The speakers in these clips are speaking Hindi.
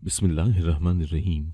बिस्मिल्लाहिर्रहमानिर्रहीम।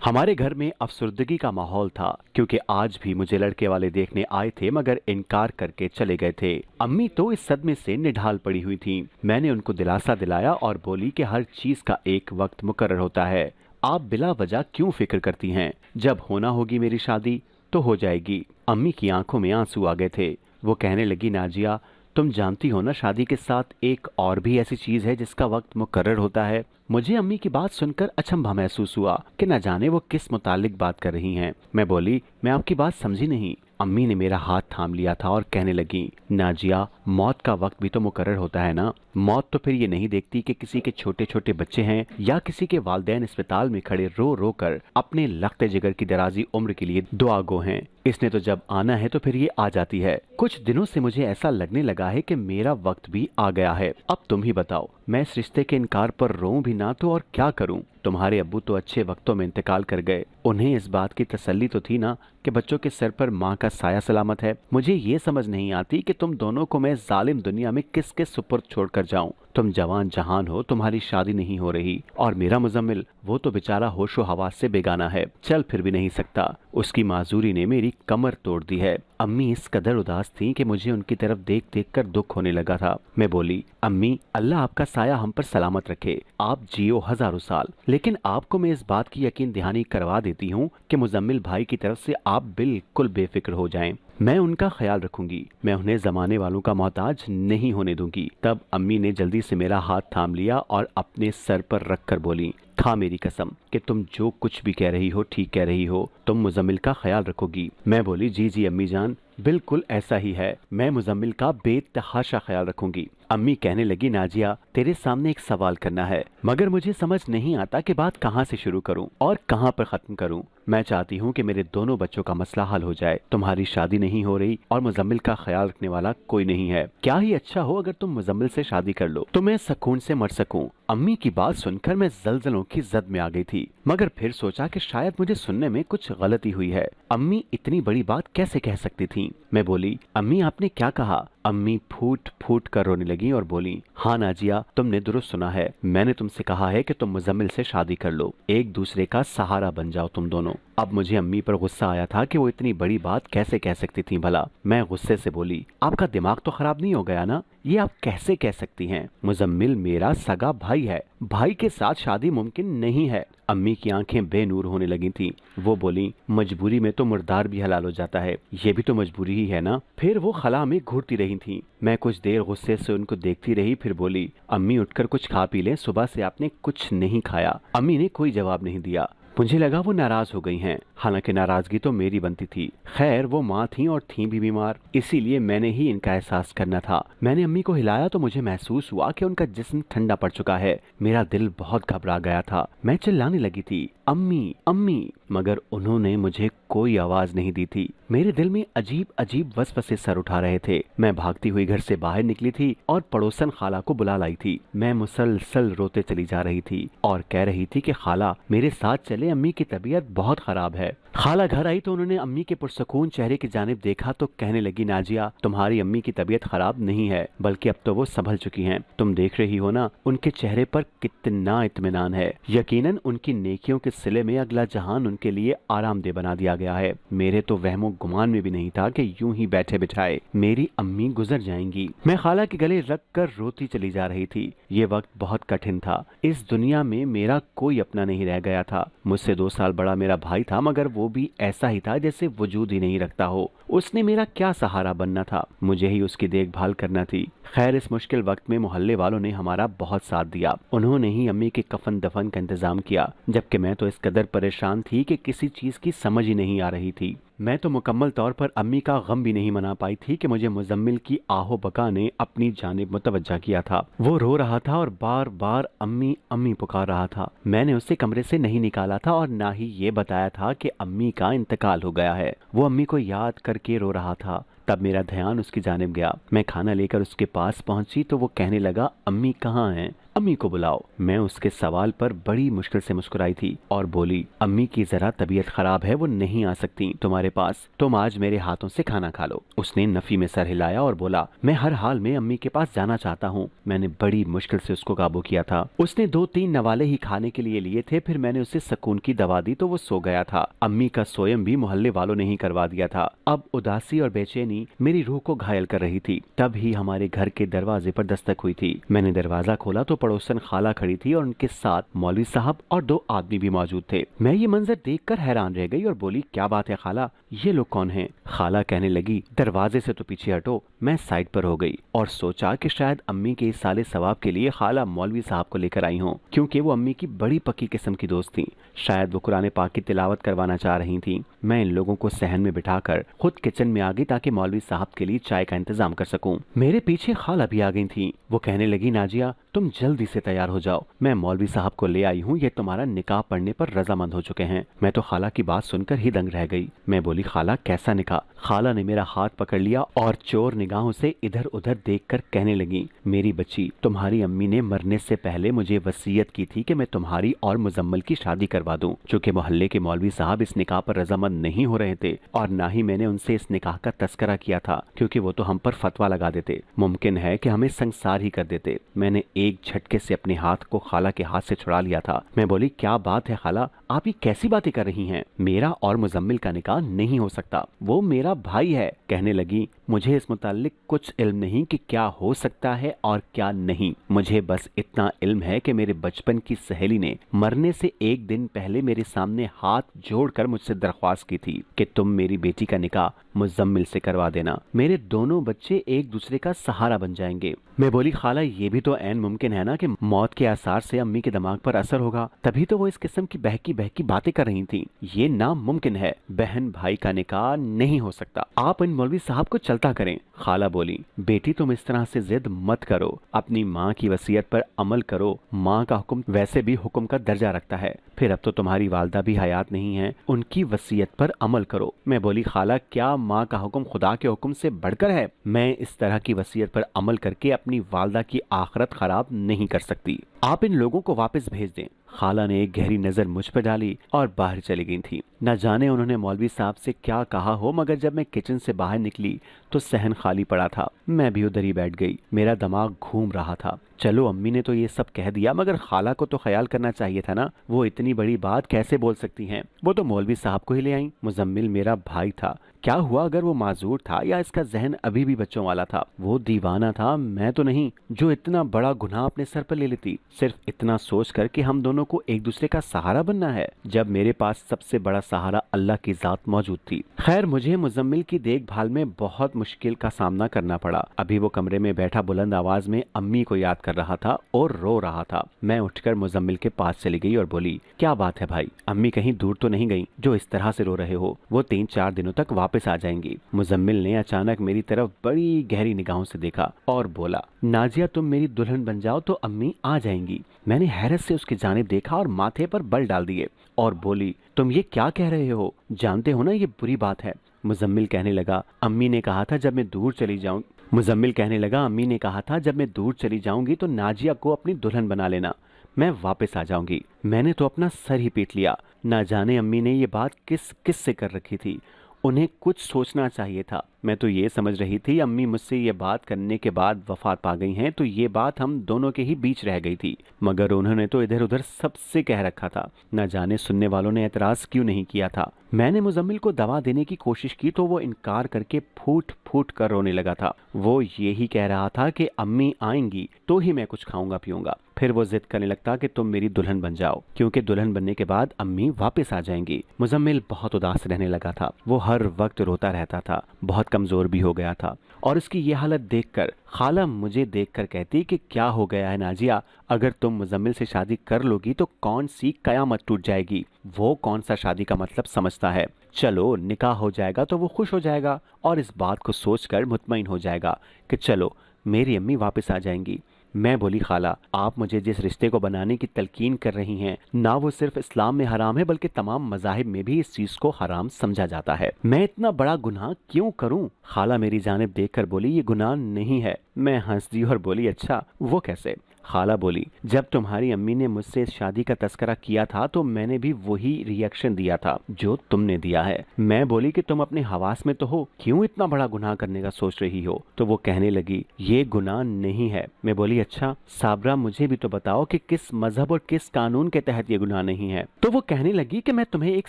हमारे घर में अफसरदगी का माहौल था क्योंकि आज भी मुझे लड़के वाले देखने आए थे मगर इनकार करके चले गए थे। अम्मी तो इस सदमे से निढाल पड़ी हुई थीं। मैंने उनको दिलासा दिलाया और बोली कि हर चीज का एक वक्त मुकर्रर होता है। आप बिला वजह क्यों फिक्र करती हैं? जब होना होगी मेरी शादी तो हो जाएगी। अम्मी की आंखों में आंसू आ गए थे। वो कहने लगी, नाजिया, तुम जानती हो ना, शादी के साथ एक और भी ऐसी चीज है जिसका वक्त मुकर्रर होता है। मुझे अम्मी की बात सुनकर अचंभा महसूस हुआ कि न जाने वो किस मुतालिक बात कर रही हैं। मैं बोली, मैं आपकी बात समझी नहीं। अम्मी ने मेरा हाथ थाम लिया था और कहने लगी, नाजिया, मौत का वक्त भी तो मुकर्रर होता है ना। मौत तो फिर ये नहीं देखती कि किसी के छोटे छोटे बच्चे हैं या किसी के वालिदैन अस्पताल में खड़े रो रो कर अपने लख्ते जिगर की दराजी उम्र के लिए दुआ गो हैं। इसने तो जब आना है तो फिर ये आ जाती है। कुछ दिनों से मुझे ऐसा लगने लगा है कि मेरा वक्त भी आ गया है। अब तुम ही बताओ, मैं इस रिश्ते के इनकार पर रोऊं भी ना तो और क्या करूं? तुम्हारे अब्बू तो अच्छे वक्तों में इंतकाल कर गए। उन्हें इस बात की तसल्ली तो थी ना कि बच्चों के सर पर माँ का साया सलामत है। मुझे ये समझ नहीं आती कि तुम दोनों को मैं जालिम दुनिया में किसके सुपुर्द छोड़कर जाऊं। तुम जवान जहान हो, तुम्हारी शादी नहीं हो रही, और मेरा मुजम्मिल, वो तो बेचारा होशो हवास से बेगाना है, चल फिर भी नहीं सकता। उसकी माजूरी ने मेरी कमर तोड़ दी है। अम्मी इस कदर उदास थीं कि मुझे उनकी तरफ देख देख कर दुख होने लगा था। मैं बोली, अम्मी, अल्लाह आपका साया हम पर सलामत रखे, आप जियो हजारों साल। लेकिन आपको मैं इस बात की यकीन दहानी करवा देती हूँ कि मुजम्मिल भाई की तरफ से आप बिल्कुल बेफिक्र हो जाएं। मैं उनका ख्याल रखूंगी, मैं उन्हें जमाने वालों का मोहताज नहीं होने दूंगी। तब अम्मी ने जल्दी से मेरा हाथ थाम लिया और अपने सर पर रखकर बोली, खा मेरी कसम कि तुम जो कुछ भी कह रही हो ठीक कह रही हो। तुम मुजम्मिल का ख्याल रखोगी। मैं बोली, जी जी अम्मी जान, बिल्कुल ऐसा ही है, मैं मुजम्मिल का बेतहाशा ख्याल रखूंगी। अम्मी कहने लगी, नाजिया, तेरे सामने एक सवाल करना है, मगर मुझे समझ नहीं आता कि बात कहाँ से शुरू करूं और कहाँ पर खत्म करूं। मैं चाहती हूँ कि मेरे दोनों बच्चों का मसला हल हो जाए। तुम्हारी शादी नहीं हो रही और मुजम्मिल का ख्याल रखने वाला कोई नहीं है। क्या ही अच्छा हो अगर तुम मुजम्मिल से शादी कर लो तो मैं सुकून से मर सकूं। अम्मी की बात सुनकर मैं जलजलों की जद में आ गई थी, मगर फिर सोचा कि शायद मुझे सुनने में कुछ गलती हुई है। अम्मी इतनी बड़ी बात कैसे कह सकती थी? मैं बोली, अम्मी आपने क्या कहा? अम्मी फूट फूट कर रोने लगी और बोली, हाँ नाजिया, तुमने दुरुस्त सुना है। मैंने तुमसे कहा है कि तुम मुजम्मिल से शादी कर लो, एक दूसरे का सहारा बन जाओ तुम दोनों। अब मुझे अम्मी पर गुस्सा आया था कि वो इतनी बड़ी बात कैसे कह सकती थी भला। मैं गुस्से से बोली, आपका दिमाग तो खराब नहीं हो गया ना? ये आप कैसे कह सकती हैं? मुजम्मिल मेरा सगा भाई है, भाई के साथ शादी मुमकिन नहीं है। अम्मी की आंखें बेनूर होने लगी थीं। वो बोली, मजबूरी में तो मुर्दार भी हलाल हो जाता है, ये भी तो मजबूरी ही है ना। फिर वो खला में घूरती रही थीं। मैं कुछ देर गुस्से से उनको देखती रही, फिर बोली, अम्मी उठकर कुछ खा पी लें, सुबह से आपने कुछ नहीं खाया। अम्मी ने कोई जवाब नहीं दिया। मुझे लगा वो नाराज हो गई हैं, हालांकि नाराजगी तो मेरी बनती थी। खैर, वो माँ थीं और थीं भी बीमार, इसीलिए मैंने ही इनका एहसास करना था। मैंने अम्मी को हिलाया तो मुझे महसूस हुआ कि उनका जिस्म ठंडा पड़ चुका है। मेरा दिल बहुत घबरा गया था। मैं चिल्लाने लगी थी, अम्मी अम्मी, मगर उन्होंने मुझे कोई आवाज नहीं दी थी। मेरे दिल में अजीब अजीब वसवसे सर उठा रहे थे। मैं भागती हुई घर से बाहर निकली थी और पड़ोसन खाला को बुला लाई थी। मैं मुसलसल रोते चली जा रही थी और कह रही थी कि खाला, मेरे साथ चले, अम्मी की तबीयत बहुत खराब है। खाला घर आई तो उन्होंने अम्मी के पुरसकून चेहरे की जानिब देखा तो कहने लगी, नाजिया, तुम्हारी अम्मी की तबीयत खराब नहीं है, बल्कि अब तो वो संभल चुकी हैं। तुम देख रही हो ना, उनके चेहरे पर कितना इत्मीनान है। यकीनन उनकी नेकियों के सिले में अगला जहान उनके लिए आरामदेह बना दिया गया है। मेरे तो वहमो गुमान में भी नहीं था कि यूं ही बैठे बिठाए मेरी अम्मी गुजर जाएंगी। मैं खाला के गले रख कर रोती चली जा रही थी। ये वक्त बहुत कठिन था। इस दुनिया में मेरा कोई अपना नहीं रह गया था। मुझसे 2 साल बड़ा मेरा भाई था, मगर वो भी ऐसा ही था जैसे वजूद ही नहीं रखता हो। उसने मेरा क्या सहारा बनना था? मुझे ही उसकी देखभाल करना थी। खैर, इस मुश्किल वक्त में मोहल्ले वालों ने हमारा बहुत साथ दिया। उन्होंने ही अम्मी के कफन दफन का इंतजाम किया, जबकि मैं तो इस कदर परेशान थी कि किसी चीज की समझ ही नहीं आ रही थी। मैं तो मुकम्मल तौर पर अम्मी का गम भी नहीं मना पाई थी कि मुझे मुजम्मिल की आहो बका ने अपनी जानिब मुतवज्जा किया था। वो रो रहा था और बार बार अम्मी अम्मी पुकार रहा था। मैंने उसे कमरे से नहीं निकाला था और ना ही ये बताया था कि अम्मी का इंतकाल हो गया है। वो अम्मी को याद करके रो रहा था। तब मेरा ध्यान उसकी जानिब गया। मैं खाना लेकर उसके पास पहुंची तो वो कहने लगा, अम्मी कहाँ हैं? अम्मी को बुलाओ। मैं उसके सवाल पर बड़ी मुश्किल से मुस्कुराई थी और बोली, अम्मी की जरा तबीयत खराब है, वो नहीं आ सकती तुम्हारे पास, तुम आज मेरे हाथों से खाना खा लो। उसने नफी में सर हिलाया और बोला, मैं हर हाल में अम्मी के पास जाना चाहता हूँ। मैंने बड़ी मुश्किल से उसको काबू किया था। उसने 2-3 नवाले ही खाने के लिए थे, फिर मैंने उसे सुकून की दवा दी तो वो सो गया था। अम्मी का सोयम भी मोहल्ले वालों ने ही करवा दिया था। अब उदासी और बेचैनी मेरी रूह को घायल कर रही थी। तब ही हमारे घर के दरवाजे पर दस्तक हुई थी। मैंने दरवाजा खोला तो पड़ोसन खाला खड़ी थी और उनके साथ मौलवी साहब और 2 आदमी भी मौजूद थे। मैं ये मंजर देखकर हैरान रह गई और बोली, क्या बात है खाला, ये लोग कौन हैं? खाला कहने लगी, दरवाजे से तो पीछे हटो। मैं साइड पर हो गई और सोचा कि शायद अम्मी के इस साले सवाब के लिए खाला मौलवी साहब को लेकर आई हों, क्योंकि वो अम्मी की बड़ी पक्की किस्म की दोस्त थी। शायद वो कुरान पाक की तिलावत करवाना चाह रही थी। मैं इन लोगों को सहन में बिठाकर खुद किचन में आ गई ताकि मौलवी साहब के लिए चाय का इंतजाम कर सकूं। मेरे पीछे खाला भी आ गई थी। वो कहने लगी, नाजिया तुम जल्दी से तैयार हो जाओ, मैं मौलवी साहब को ले आई हूँ, ये तुम्हारा निकाह पढ़ने पर रजामंद हो चुके हैं। मैं तो खाला की बात सुनकर ही दंग रह गई। मैं बोली, खाला कैसा निकाह? खाला ने मेरा हाथ पकड़ लिया और चोर निगाहों से इधर उधर देखकर कहने लगी, मेरी बच्ची, तुम्हारी अम्मी ने मरने से पहले मुझे वसीयत की थी कि मैं तुम्हारी और मुजम्मल की शादी करवा दूं। चूंकि मोहल्ले के मौलवी साहब इस निकाह पर रजामंद नहीं हो रहे थे और ना ही मैंने उनसे इस निकाह का तस्करा किया था, क्योंकि वो तो हम पर फतवा लगा देते, मुमकिन है कि हमें संसार ही कर देते। मैंने एक झटके से अपने हाथ को खाला के हाथ से छुड़ा लिया था। मैं बोली, क्या बात है खाला, आप ये कैसी बातें कर रही हैं? मेरा और मुजम्मिल का निकाह नहीं हो सकता, वो मेरा भाई है। कहने लगी, मुझे इस मुताल्लिक कुछ इल्म नहीं कि क्या हो सकता है और क्या नहीं। मुझे बस इतना इल्म है कि मेरे बचपन की सहेली ने मरने से एक दिन पहले मेरे सामने हाथ जोड़कर मुझसे दरख्वास्त की थी कि तुम मेरी बेटी का निकाह मुजम्मिल से करवा देना, मेरे दोनों बच्चे एक दूसरे का सहारा बन जाएंगे। मैं बोली, खाला ये भी तो ऐन मुमकिन है ना कि मौत के आसार से अम्मी के दिमाग पर असर होगा, तभी तो वो इस किस्म की बहकी बहकी बातें कर रही थी। ये नामुमकिन है, बहन भाई का निकाह नहीं हो सकता, आप इन मौलवी साहब को चलता करें। खाला बोली, बेटी तुम इस तरह से जिद मत करो, अपनी माँ की वसीयत पर अमल करो। माँ का हुक्म वैसे भी हुक्म का दर्जा रखता है, फिर अब तो तुम्हारी वालदा भी हयात नहीं है, उनकी वसीयत पर अमल करो। मैं बोली, खाला क्या माँ का हुक्म खुदा के हुक्म से बढ़कर है? मैं इस तरह की वसीयत पर अमल करके अपनी वालदा की आखिरत खराब नहीं कर सकती, आप इन लोगों को वापस भेज दें। खाला ने एक गहरी नजर मुझ पर डाली और बाहर चली गई थी। न जाने उन्होंने मौलवी साहब से क्या कहा हो, मगर जब मैं किचन से बाहर निकली तो सहन खाली पड़ा था। मैं भी उधर ही बैठ गई, मेरा दिमाग घूम रहा था। चलो अम्मी ने तो ये सब कह दिया, मगर खाला को तो ख्याल करना चाहिए था ना, वो इतनी बड़ी बात कैसे बोल सकती हैं? वो तो मौलवी साहब को ही ले आई। मुजम्मिल मेरा भाई था, क्या हुआ अगर वो माजूर था या इसका जहन अभी भी बच्चों वाला था? वो दीवाना था, मैं तो नहीं, जो इतना बड़ा गुनाह अपने सर पर ले लेती, सिर्फ इतना सोच कर कि हम दोनों को एक दूसरे का सहारा बनना है, जब मेरे पास सबसे बड़ा सहारा अल्लाह की जात मौजूद थी। खैर, मुझे मुजम्मिल की देखभाल में बहुत मुश्किल का सामना करना पड़ा। अभी वो कमरे में बैठा बुलंद आवाज में अम्मी को याद कर रहा था और रो रहा था। मैं उठकर मुजम्मिल के पास चली गई और बोली, क्या बात है भाई, अम्मी कहीं दूर तो नहीं गई जो इस तरह से रो रहे हो? वो 3-4 दिनों तक वापस आ जाएंगी। मुजम्मिल ने अचानक मेरी तरफ बड़ी गहरी निगाहों से देखा और बोला, नाजिया तुम मेरी दुल्हन बन जाओ तो अम्मी आ जाएंगी। मैंने हैरत से उसकी जानिब देखा और माथे पर बल डाल दिए और बोली, तुम ये क्या कह रहे हो? जानते हो ना ये बुरी बात है। मुजम्मिल कहने लगा, अम्मी ने कहा था जब मैं दूर चली जाऊं अम्मी ने कहा था जब मैं दूर चली जाऊंगी तो नाजिया को अपनी दुल्हन बना लेना, मैं वापस आ जाऊंगी। मैंने तो अपना सर ही पीट लिया। ना जाने अम्मी ने ये बात किस किस से कर रखी थी, उन्हें कुछ सोचना चाहिए था। मैं तो ये समझ रही थी अम्मी मुझसे ये बात करने के बाद वफात पा गई हैं, तो ये बात हम दोनों के ही बीच रह गई थी, मगर उन्होंने तो इधर उधर सबसे कह रखा था। न जाने सुनने वालों ने एतराज क्यों नहीं किया था। मैंने मुजम्मिल को दवा देने की कोशिश की तो वो इनकार करके फूट फूट कर रोने लगा था। वो ये ही कह रहा था कि अम्मी आएंगी तो ही मैं कुछ खाऊंगा पीऊंगा। फिर वो जिद करने लगता कि तुम मेरी दुल्हन बन जाओ, क्योंकि दुल्हन बनने के बाद अम्मी वापस आ जाएंगी। मुजम्मिल बहुत उदास रहने लगा था, वो हर वक्त रोता रहता था, बहुत कमजोर भी हो गया था। और उसकी ये हालत देखकर खाला मुझे देखकर कहती कि क्या हो गया है नाजिया, अगर तुम मुजम्मिल से शादी कर लोगी तो कौन सी कयामत टूट जाएगी। वो कौन सा शादी का मतलब समझता है। चलो निकाह हो जाएगा तो वो खुश हो जाएगा और इस बात को सोचकर मुतमईन हो जाएगा कि चलो मेरी अम्मी वापस आ जाएंगी। मैं बोली, खाला आप मुझे जिस रिश्ते को बनाने की तलकीन कर रही हैं, ना वो सिर्फ इस्लाम में हराम है बल्कि तमाम मजाहिब में भी इस चीज को हराम समझा जाता है। मैं इतना बड़ा गुनाह क्यों करूं? खाला मेरी जानिब देखकर बोली, ये गुनाह नहीं है। मैं हंस दी और बोली, अच्छा वो कैसे? खाला बोली, जब तुम्हारी अम्मी ने मुझसे इस शादी का तस्करा किया था तो मैंने भी वही रिएक्शन दिया था जो तुमने दिया है। मैं बोली कि तुम अपने हवास में तो हो, क्यों इतना बड़ा गुनाह करने का सोच रही हो? तो वो कहने लगी, ये गुनाह नहीं है। मैं बोली, अच्छा साबरा, मुझे भी तो बताओ कि किस मजहब और किस कानून के तहत ये गुनाह नहीं है। तो वो कहने लगी कि मैं तुम्हें एक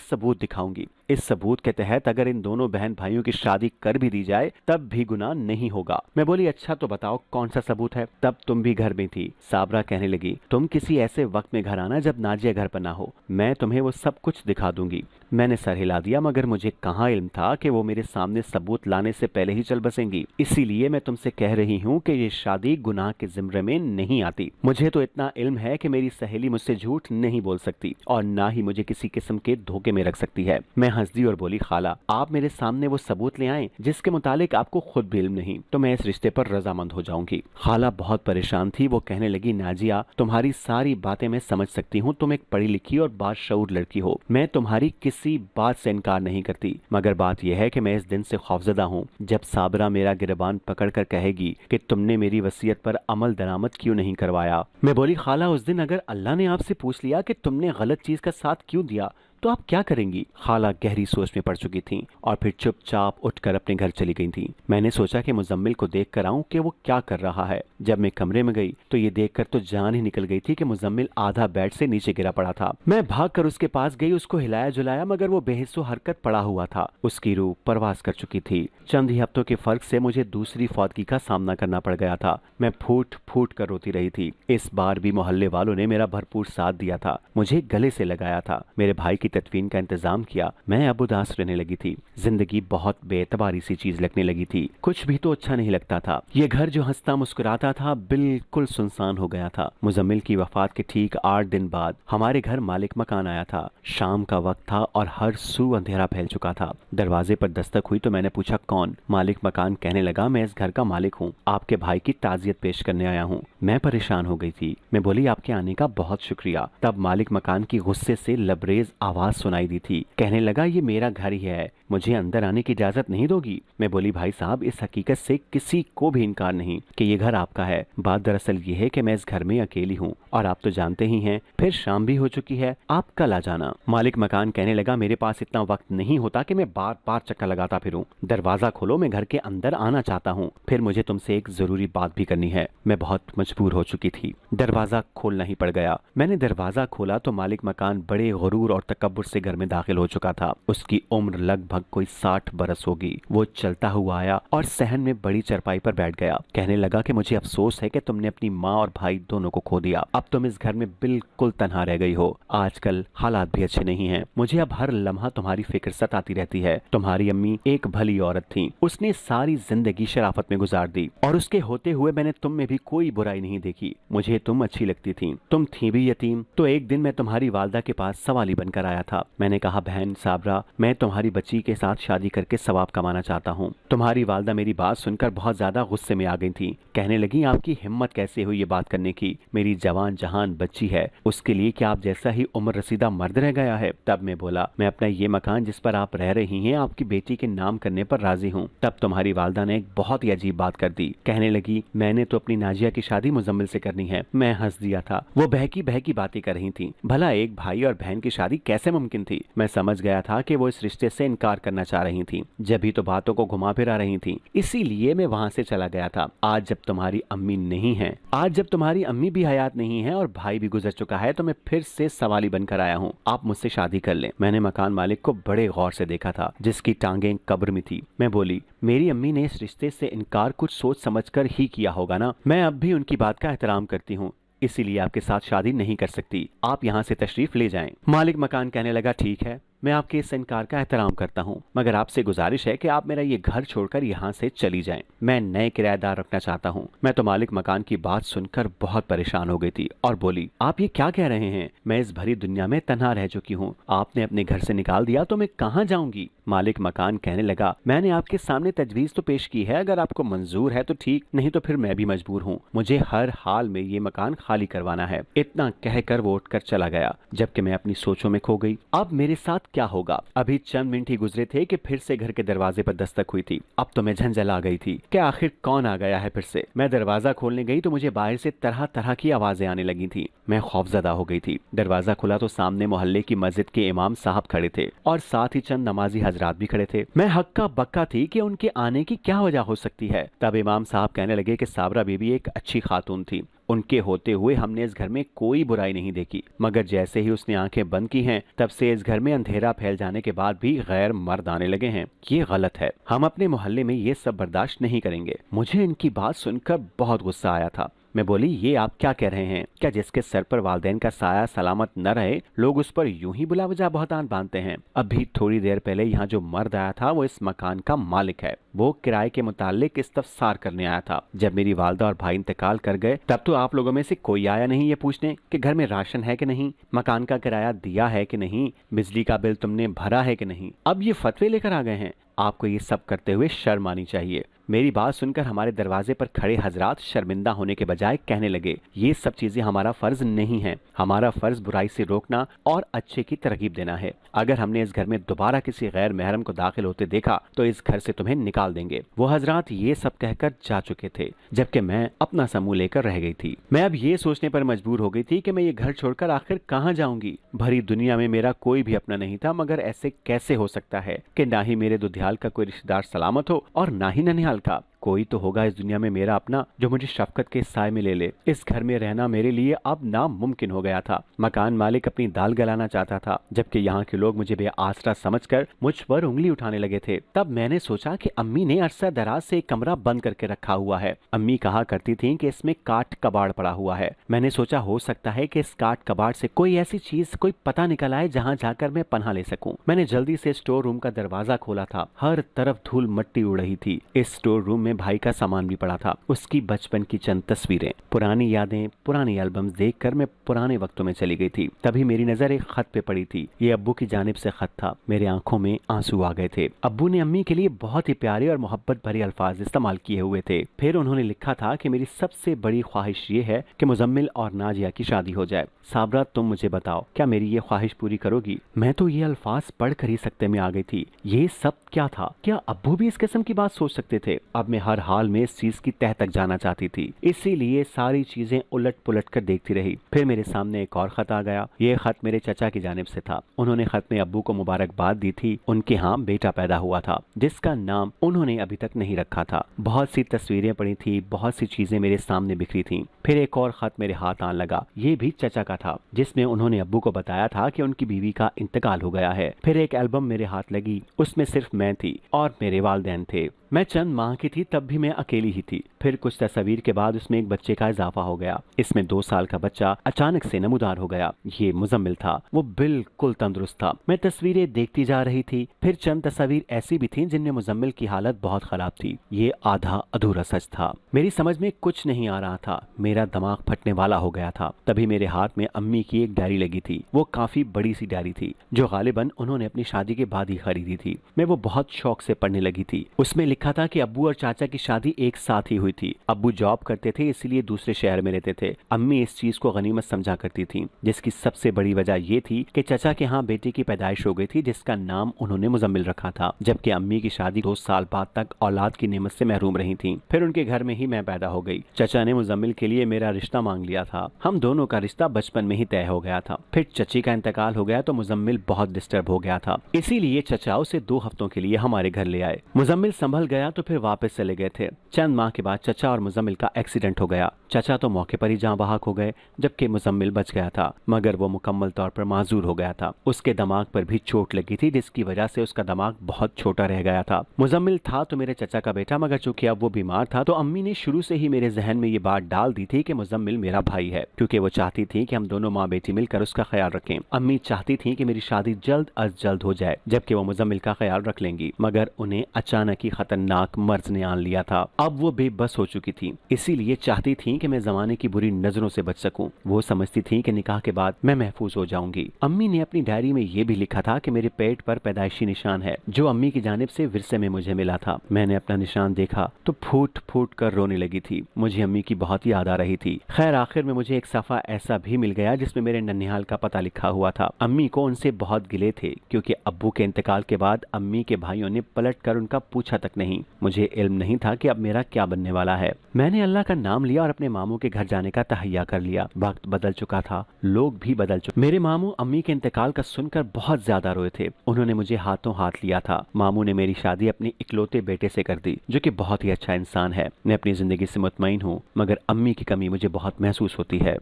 सबूत दिखाऊंगी, इस सबूत के तहत अगर इन दोनों बहन भाइयों की शादी कर भी दी जाए तब भी गुनाह नहीं होगा। मैं बोली, अच्छा तो बताओ कौन सा सबूत है? तब तुम भी घर में थी। साबरा कहने लगी, तुम किसी ऐसे वक्त में घर आना जब नाजिया घर पर ना हो, मैं तुम्हें वो सब कुछ दिखा दूंगी। मैंने सर हिला दिया, मगर मुझे कहाँ इल्म था कि वो मेरे सामने सबूत लाने से पहले ही चल बसेंगी। इसीलिए मैं तुमसे कह रही हूँ कि ये शादी गुनाह के जिम्रे में नहीं आती। मुझे तो इतना इल्म है कि मेरी सहेली मुझसे झूठ नहीं बोल सकती और ना ही मुझे किसी किस्म के धोखे में रख सकती है। मैं हंस दी और बोली, खाला, आप मेरे सामने वो सबूत ले आए जिसके मुतालिक आपको खुद भी इल्म नहीं, तो मैं इस रिश्ते पर रजामंद हो जाऊंगी। खाला बहुत परेशान थी। वो कहने लगी, नाजिया, तुम्हारी सारी बातें मैं समझ सकती हूँ, तुम एक पढ़ी लिखी और बाशऊर लड़की हो, मैं तुम्हारी किसी बात से इनकार नहीं करती, मगर बात यह है कि मैं इस दिन से खौफजदा हूँ जब साबरा मेरा गिरबान पकड़कर कहेगी कि तुमने मेरी वसीयत पर अमल दरामद क्यों नहीं करवाया। मैं बोली, खाला, उस दिन अगर अल्लाह ने आपसे पूछ लिया कि तुमने गलत चीज का साथ क्यों दिया तो आप क्या करेंगी? खाला गहरी सोच में पड़ चुकी थी और फिर चुपचाप उठकर अपने घर चली गई थी। मैंने सोचा कि मुजम्मिल को देख कर आऊं कि वो क्या कर रहा है। जब मैं कमरे में गई तो ये देखकर तो जान ही निकल गई थी कि मुजम्मिल आधा बेड से नीचे गिरा पड़ा था। मैं भागकर उसके पास गई, उसको हिलाया जुलाया, मगर वो बेहिस्सो हरकत पड़ा हुआ था। उसकी रूह परवास कर चुकी थी। चंद ही हफ्तों के फर्क से मुझे दूसरी फौतगी का सामना करना पड़ गया था। मैं फूट फूट कर रोती रही थी। इस बार भी मोहल्ले वालों ने मेरा भरपूर साथ दिया था, मुझे गले से लगाया था, मेरे भाई की तदफीन का इंतजाम किया। मैं अब उदास रहने लगी थी। जिंदगी बहुत बेतबारी सी चीज लगने लगी थी। कुछ भी तो अच्छा नहीं लगता था। ये घर जो हंसता मुस्कुराता था बिल्कुल सुनसान हो गया था। मुजम्मिल की वफात के ठीक 8 दिन बाद हमारे घर मालिक मकान आया था। शाम का वक्त था और हर सू अंधेरा फैल चुका था। दरवाजे पर दस्तक हुई तो मैंने पूछा, कौन? मालिक मकान कहने लगा, मैं इस घर का मालिक हूँ, आपके भाई की ताजियत पेश करने आया हूँ। मैं परेशान हो गई थी। मैं बोली, आपके आने का बहुत शुक्रिया। तब मालिक मकान की गुस्से से लबरेज आवाज सुनाई दी थी। कहने लगा, ये मेरा घर ही है, मुझे अंदर आने की इजाजत नहीं दोगी? मैं बोली, भाई साहब, इस हकीकत से किसी को भी इनकार नहीं कि ये घर आपका है। बात दरअसल ये है कि मैं इस घर में अकेली हूँ और आप तो जानते ही हैं, फिर शाम भी हो चुकी है, आप कल आ जाना। मालिक मकान कहने लगा, मेरे पास इतना वक्त नहीं होता कि मैं बार बार चक्कर लगाता फिरूं। दरवाजा खोलो, मैं घर के अंदर आना चाहता हूँ, फिर मुझे तुमसे एक जरूरी बात भी करनी है। मैं बहुत मजबूर हो चुकी थी। दरवाजा खोलना ही पड़ गया। मैंने दरवाजा खोला तो मालिक मकान बड़े गुरूर और तकब्बुर से घर में दाखिल हो चुका था। उसकी उम्र लगभग कोई 60 बरस होगी। वो चलता हुआ आया और सहन में बड़ी चरपाई पर बैठ गया। कहने लगा कि मुझे अफसोस है कि तुमने अपनी माँ और भाई दोनों को खो दिया। अब तुम इस घर में बिल्कुल तन्हा रह गई हो। आजकल हालात भी अच्छे नहीं हैं। मुझे अब हर लम्हा तुम्हारी फिक्र सताती रहती है। तुम्हारी अम्मी एक भली औरत थी, उसने सारी जिंदगी शराफत में गुजार दी और उसके होते हुए मैंने तुम में भी कोई बुराई नहीं देखी। मुझे तुम अच्छी लगती थी। तुम थी भी यतीम। तो एक दिन मैं तुम्हारी वालदा के पास सवाली बनकर आया था। मैंने कहा, बहन साबरा, मैं तुम्हारी बच्ची के साथ शादी करके सवाब कमाना चाहता हूँ। तुम्हारी वालदा मेरी बात सुनकर बहुत ज्यादा गुस्से में आ गई थी। कहने लगी, आपकी हिम्मत कैसे हुई ये बात करने की? मेरी जवान जहान बच्ची है, उसके लिए क्या आप जैसा ही उम्र रसीदा मर्द रह गया है? तब मैं बोला, मैं अपना ये मकान जिस पर आप रह रही हैं आपकी बेटी के नाम करने पर राजी हूँ। तब तुम्हारी वालदा ने एक बहुत ही अजीब बात कर दी। कहने लगी, मैंने तो अपनी नाजिया की शादी मुजम्मिल से करनी है। मैं हंस दिया था। वो बहकी बहकी बातें कर रही थी। भला एक भाई और बहन की शादी कैसे मुमकिन थी? मैं समझ गया था कि वो इस रिश्ते से इनकार करना चाह रही थी, जब भी तो बातों को घुमा फिरा रही थी। इसीलिए मैं वहां से चला गया था। आज जब तुम्हारी अम्मी नहीं है, आज जब तुम्हारी अम्मी भी हयात नहीं है और भाई भी गुजर चुका है, तो मैं फिर से सवाली बनकर आया हूँ। आप मुझसे शादी कर लें। मैंने मकान मालिक को बड़े गौर से देखा था, जिसकी टांगें कब्र में थी। मैं बोली, मेरी अम्मी ने इस रिश्ते से इनकार कुछ सोच समझकर ही किया होगा ना। मैं अब भी उनकी बात का एहतराम करती हूँ, इसीलिए आपके साथ शादी नहीं कर सकती। आप यहाँ से तशरीफ ले जाएं। मालिक मकान कहने लगा, ठीक है, मैं आपके इस इनकार का एहतराम करता हूँ, मगर आपसे गुजारिश है कि आप मेरा ये घर छोड़कर यहाँ से चली जाएं। मैं नए किराएदार रखना चाहता हूँ। मैं तो मालिक मकान की बात सुनकर बहुत परेशान हो गई थी और बोली, आप ये क्या कह रहे हैं? मैं इस भरी दुनिया में तन्हा रह चुकी हूँ। आपने अपने घर से निकाल दिया तो मैं कहाँ जाऊंगी? मालिक मकान कहने लगा, मैंने आपके सामने तजवीज तो पेश की है, अगर आपको मंजूर है तो ठीक, नहीं तो फिर मैं भी मजबूर हूँ। मुझे हर हाल में ये मकान खाली करवाना है। इतना कहकर वो उठकर चला गया, जबकि मैं अपनी सोचों में खो गई। अब मेरे साथ क्या होगा। अभी चंद मिनट ही गुजरे थे कि फिर से घर के दरवाजे पर दस्तक हुई थी। अब तो मैं झंझल आ गई थी कि आखिर कौन आ गया है फिर से। मैं दरवाजा खोलने गई तो मुझे बाहर से तरह तरह की आवाजें आने लगी थी। मैं खौफजदा हो गई थी। दरवाजा खुला तो सामने मोहल्ले की मस्जिद के इमाम साहब खड़े थे और साथ ही चंद नमाजी हजरात भी खड़े थे। मैं हक्का बक्का थी कि उनके आने की क्या वजह हो सकती है। तब इमाम साहब कहने लगे कि साबरा बीबी एक अच्छी खातून थी, उनके होते हुए हमने इस घर में कोई बुराई नहीं देखी, मगर जैसे ही उसने आंखें बंद की हैं तब से इस घर में अंधेरा फैल जाने के बाद भी गैर मर्द आने लगे हैं। ये गलत है, हम अपने मोहल्ले में ये सब बर्दाश्त नहीं करेंगे। मुझे इनकी बात सुनकर बहुत गुस्सा आया था। मैं बोली, ये आप क्या कह रहे हैं? क्या जिसके सर पर वालदैन का साया सलामत न रहे लोग उस पर यूं ही बुला वजह बहतान बांधते हैं? अभी थोड़ी देर पहले यहाँ जो मर्द आया था वो इस मकान का मालिक है। वो किराए के मुतालिक इस्तफसार करने आया था। जब मेरी वालदा और भाई इंतकाल कर गए तब तो आप लोगों में से कोई आया नहीं ये पूछने कि घर में राशन है कि नहीं, मकान का किराया दिया है कि नहीं, बिजली का बिल तुमने भरा है कि नहीं। अब ये फतवे लेकर आ गए हैं। आपको ये सब करते हुए शर्म आनी चाहिए। मेरी बात सुनकर हमारे दरवाजे पर खड़े हजरात शर्मिंदा होने के बजाय कहने लगे, ये सब चीजें हमारा फर्ज नहीं है। हमारा फर्ज बुराई से रोकना और अच्छे की तरगीब देना है। अगर हमने इस घर में दोबारा किसी गैर महरम को दाखिल होते देखा तो इस घर से तुम्हें निकाल देंगे। वो हजरात ये सब कहकर जा चुके थे जबकि मैं अपना समूह लेकर रह गई थी। मैं अब ये सोचने पर मजबूर हो गई थी कि मैं ये घर छोड़कर आखिर कहाँ जाऊंगी। भरी दुनिया में मेरा कोई भी अपना नहीं था, मगर ऐसे कैसे हो सकता है कि ना ही मेरे दुधियाल का कोई रिश्तेदार सलामत हो और ना ही ननिहाल का। कोई तो होगा इस दुनिया में मेरा अपना जो मुझे शफकत के साए में ले ले। इस घर में रहना मेरे लिए अब नामुमकिन हो गया था। मकान मालिक अपनी दाल गलाना चाहता था जबकि यहाँ के लोग मुझे बेआसरा समझकर मुझ पर उंगली उठाने लगे थे। तब मैंने सोचा कि अम्मी ने अरसा दराज से एक कमरा बंद करके रखा हुआ है। अम्मी कहा करती थी कि इसमें काट कबाड़ पड़ा हुआ है। मैंने सोचा हो सकता है कि इस काट कबाड़ से कोई ऐसी चीज कोई पता निकल आए जहाँ जाकर मैं पनाह ले सकूं। मैंने जल्दी से स्टोर रूम का दरवाजा खोला था। हर तरफ धूल मट्टी उड़ रही थी। इस स्टोर रूम में भाई का सामान भी पड़ा था, उसकी बचपन की चंद तस्वीरें, पुरानी यादें, पुरानी एल्बम्स देखकर मैं पुराने वक्तों में चली गई थी। तभी मेरी नजर एक खत पे पड़ी थी। ये अब्बू की जानिब से खत था। मेरे आंखों में आंसू आ गए थे। अब्बू ने अम्मी के लिए बहुत ही प्यारे और मोहब्बत भरे अल्फाज इस्तेमाल किए हुए थे। फिर उन्होंने लिखा था कि मेरी सबसे बड़ी ख्वाहिश ये है कि मुजम्मिल और नाजिया की शादी हो जाए। साबरा, तुम मुझे बताओ, क्या मेरी ये ख्वाहिश पूरी करोगी? मैं तो ये अल्फाज पढ़कर ही सकते में आ गई थी। ये सब क्या था? क्या अब्बू भी इस किस्म की बात सोच सकते थे? अब मैं हर हाल में इस चीज की तह तक जाना चाहती थी, इसीलिए सारी चीजें उलट पुलट कर देखती रही। फिर मेरे सामने एक और खत आ गया। ये खत मेरे चचा की जानिब से था। उन्होंने खत में अब्बू को मुबारकबाद दी थी। उनके यहाँ बेटा पैदा हुआ था जिसका नाम उन्होंने अभी तक नहीं रखा था। बहुत सी तस्वीरें पड़ी थी, बहुत सी चीजें मेरे सामने बिखरी थी। फिर एक और खत मेरे हाथ आने लगा। ये भी चचा का था, जिसमें उन्होंने अब्बू को बताया था कि उनकी बीवी का इंतकाल हो गया है। फिर एक एल्बम मेरे हाथ लगी, उसमें सिर्फ मैं थी और मेरे वालिदैन थे। मैं चंद माह की थी तब भी मैं अकेली ही थी। फिर कुछ तस्वीर के बाद उसमें एक बच्चे का इजाफा हो गया। इसमें 2 साल का बच्चा अचानक से नमूदार हो गया। ये मुजम्मिल था। वो बिल्कुल तंदुरुस्त था। मैं तस्वीरें देखती जा रही थी। फिर चंद तस्वीर ऐसी भी थीं जिनमें मुजम्मिल की हालत बहुत खराब थी। ये आधा अधूरा सच था। मेरी समझ में कुछ नहीं आ रहा था। मेरा दिमाग फटने वाला हो गया था। तभी मेरे हाथ में अम्मी की एक डायरी लगी थी। वो काफी बड़ी सी डायरी थी जो गालिबन उन्होंने अपनी शादी के बाद ही खरीदी थी। मैं वो बहुत शौक से पढ़ने लगी थी। उसमें लिखा था कि अब्बू और चाचा की शादी एक साथ ही हुई थी। अब्बू जॉब करते थे, इसलिए दूसरे शहर में रहते थे। अम्मी इस चीज को गनीमत समझा करती थी, जिसकी सबसे बड़ी वजह ये थी कि चाचा के यहाँ बेटे की पैदाइश हो गई थी जिसका नाम उन्होंने मुजम्मिल रखा था। जबकि अम्मी की शादी 2 साल बाद तक औलाद की नेमत से महरूम रही थी। फिर उनके घर में ही मैं पैदा हो गई। चाचा ने मुजम्मिल के लिए मेरा रिश्ता मांग लिया था। हम दोनों का रिश्ता बचपन में ही तय हो गया था। फिर चची का इंतकाल हो गया तो मुजम्मिल बहुत डिस्टर्ब हो गया था, इसीलिए चचा उसे 2 हफ्तों के लिए हमारे घर ले आए। मुजम्मिल संभल गया तो फिर वापस चले गए थे। चंद माह के बाद चचा और मुजम्मिल का एक्सीडेंट हो गया। चचा तो मौके पर ही जान बहक हो गए, जबकि मुजम्मिल बच गया था, मगर वो मुकम्मल तौर पर माजूर हो गया था। उसके दिमाग पर भी चोट लगी थी, जिसकी वजह से उसका दिमाग बहुत छोटा रह गया था। मुजम्मिल था तो मेरे चचा का बेटा, मगर चूंकि अब वो बीमार था तो अम्मी ने शुरू से ही मेरे जहन में ये बात डाल दी थी कि मुजम्मिल मेरा भाई है, क्योंकि वो चाहती थी कि हम दोनों माँ बेटी मिलकर उसका ख्याल रखें। अम्मी चाहती थी कि मेरी शादी जल्द अज जल्द हो जाए, जबकि वो मुजम्मिल का ख्याल रख लेंगी, मगर उन्हें अचानक ही खतरा खतरनाक मर्ज ने आन लिया था। अब वो बेबस हो चुकी थी, इसीलिए चाहती थी कि मैं जमाने की बुरी नजरों से बच सकूं। वो समझती थी कि निकाह के बाद मैं महफूज हो जाऊंगी। अम्मी ने अपनी डायरी में ये भी लिखा था कि मेरे पेट पर पैदाइशी निशान है जो अम्मी की जानिब से विरसे में मुझे मिला था। मैंने अपना निशान देखा तो फूट फूट कर रोने लगी थी। मुझे अम्मी की बहुत याद आ रही थी। खैर आखिर में मुझे एक सफा ऐसा भी मिल गया जिसमें मेरे नन्हियाल का पता लिखा हुआ था। अम्मी को उनसे बहुत गिले थे क्योंकि अब्बू के इंतकाल के बाद अम्मी के भाइयों ने पलट कर उनका पूछा तक नहीं। मुझे इल्म नहीं था कि अब मेरा क्या बनने वाला है। मैंने अल्लाह का नाम लिया और अपने मामू के घर जाने का तहैया कर लिया। वक्त बदल चुका था, लोग भी बदल चुके। मेरे मामू अम्मी के इंतकाल का सुनकर बहुत ज्यादा रोए थे। उन्होंने मुझे हाथों हाथ लिया था। मामू ने मेरी शादी अपने इकलौते बेटे से कर दी जो कि बहुत ही अच्छा इंसान है। मैं अपनी जिंदगी से मुतमईन हूँ, मगर अम्मी की कमी मुझे बहुत महसूस होती है।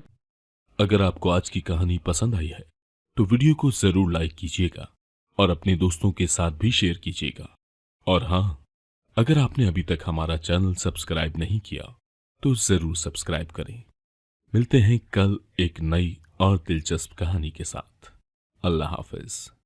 अगर आपको आज की कहानी पसंद आई है तो वीडियो को जरूर लाइक कीजिएगा और अपने दोस्तों के साथ भी शेयर कीजिएगा। और हाँ, अगर आपने अभी तक हमारा चैनल सब्सक्राइब नहीं किया तो जरूर सब्सक्राइब करें। मिलते हैं कल एक नई और दिलचस्प कहानी के साथ। अल्लाह हाफिज।